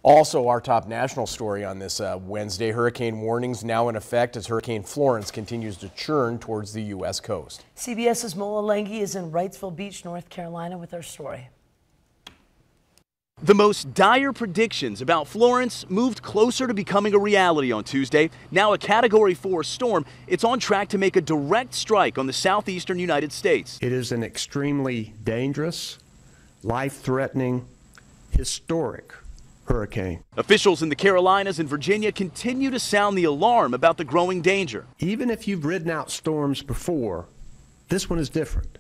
Also, our top national story on this Wednesday, hurricane warnings now in effect as Hurricane Florence continues to churn towards the U.S. coast. CBS's Mola Lenghi is in Wrightsville Beach, North Carolina with our story. The most dire predictions about Florence moved closer to becoming a reality on Tuesday. Now a Category 4 storm, it's on track to make a direct strike on the southeastern United States. It is an extremely dangerous, life-threatening, historic hurricane. Officials in the Carolinas and Virginia continue to sound the alarm about the growing danger. Even if you've ridden out storms before, this one is different.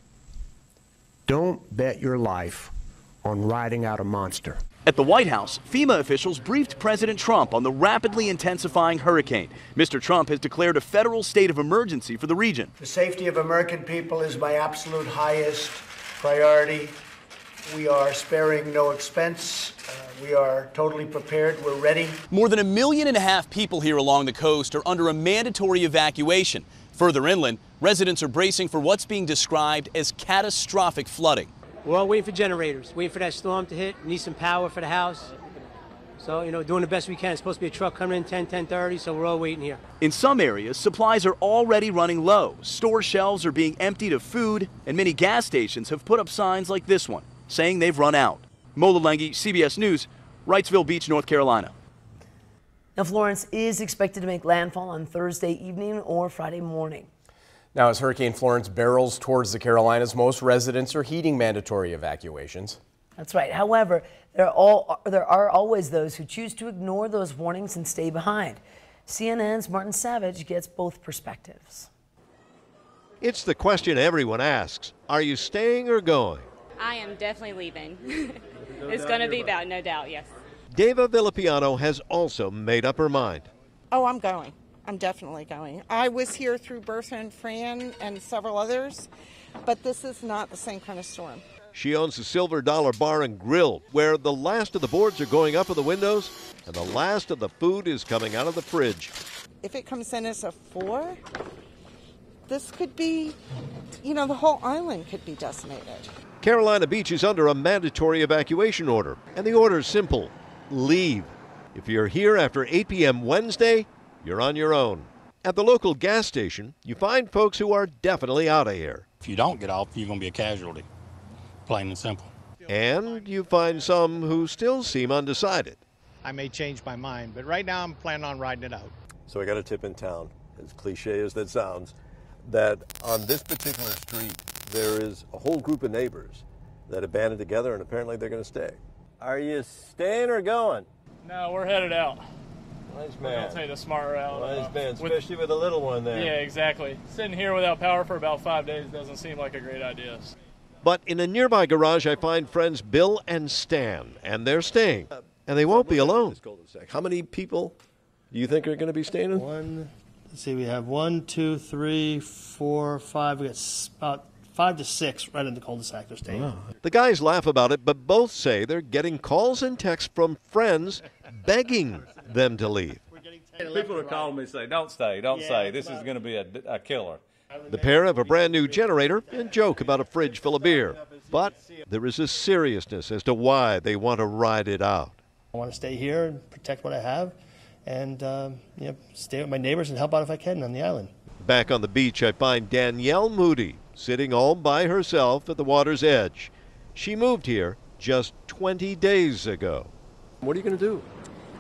Don't bet your life on riding out a monster. At the White House, FEMA officials briefed President Trump on the rapidly intensifying hurricane. Mr. Trump has declared a federal state of emergency for the region. The safety of American people is my absolute highest priority. We are sparing no expense. We are totally prepared. We're ready. More than 1.5 million people here along the coast are under a mandatory evacuation. Further inland, residents are bracing for what's being described as catastrophic flooding. We're all waiting for generators, waiting for that storm to hit. We need some power for the house. So, doing the best we can. It's supposed to be a truck coming in 10:30, so we're all waiting here. In some areas, supplies are already running low. Store shelves are being emptied of food, and many gas stations have put up signs like this one, saying they've run out. Mola Lenghi, CBS News, Wrightsville Beach, North Carolina. Now, Florence is expected to make landfall on Thursday evening or Friday morning. Now, as Hurricane Florence barrels towards the Carolinas, most residents are heeding mandatory evacuations. That's right. However, there are always those who choose to ignore those warnings and stay behind. CNN's Martin Savage gets both perspectives. It's the question everyone asks. Are you staying or going? I am definitely leaving. It's going to be bad, no doubt, yes. Deva Villapiano has also made up her mind. Oh, I'm going. I'm definitely going. I was here through Bertha and Fran and several others, but this is not the same kind of storm. She owns the Silver Dollar Bar and Grill, where the last of the boards are going up of the windows and the last of the food is coming out of the fridge. If it comes in as a 4, this could be, the whole island could be decimated. Carolina Beach is under a mandatory evacuation order, and the order is simple: leave. If you're here after 8 p.m. Wednesday, you're on your own. At the local gas station, you find folks who are definitely out of here. If you don't get off, you're going to be a casualty, plain and simple. And you find some who still seem undecided. I may change my mind, but right now I'm planning on riding it out. So I got a tip in town, as cliche as that sounds, that on this particular street, there is a whole group of neighbors that have banded together, and apparently they're going to stay. Are you staying or going? No, we're headed out. Nice man. We're going to take the smart route. Nice man, especially with a little one there. Yeah, exactly. Sitting here without power for about 5 days doesn't seem like a great idea. But in a nearby garage, I find friends Bill and Stan, and they're staying. And they won't be alone. How many people do you think are going to be staying? Let's see, we have 1, 2, 3, 4, 5. We got about 5 to 6 right in the cul-de-sac they're staying. Wow. The guys laugh about it, but both say they're getting calls and texts from friends begging them to leave. People are calling me and say, don't stay, don't stay. This is going to be a killer. The pair have a brand new generator and joke about a fridge full of beer. But there is a seriousness as to why they want to ride it out. I want to stay here and protect what I have and stay with my neighbors and help out if I can on the island. Back on the beach, I find Danielle Moody sitting all by herself at the water's edge. She moved here just 20 days ago. What are you going to do?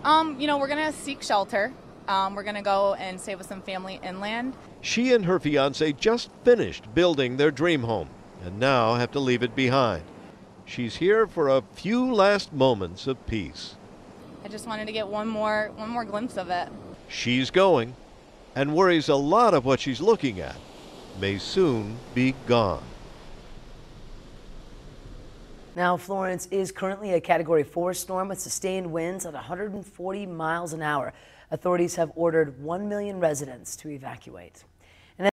We're going to seek shelter. We're going to go and stay with some family inland. She and her fiancé just finished building their dream home and now have to leave it behind. She's here for a few last moments of peace. I just wanted to get one more glimpse of it. She's going and worries a lot of what she's looking at may soon be gone. Now, Florence is currently a Category 4 storm with sustained winds at 140 miles an hour. Authorities have ordered 1 million residents to evacuate.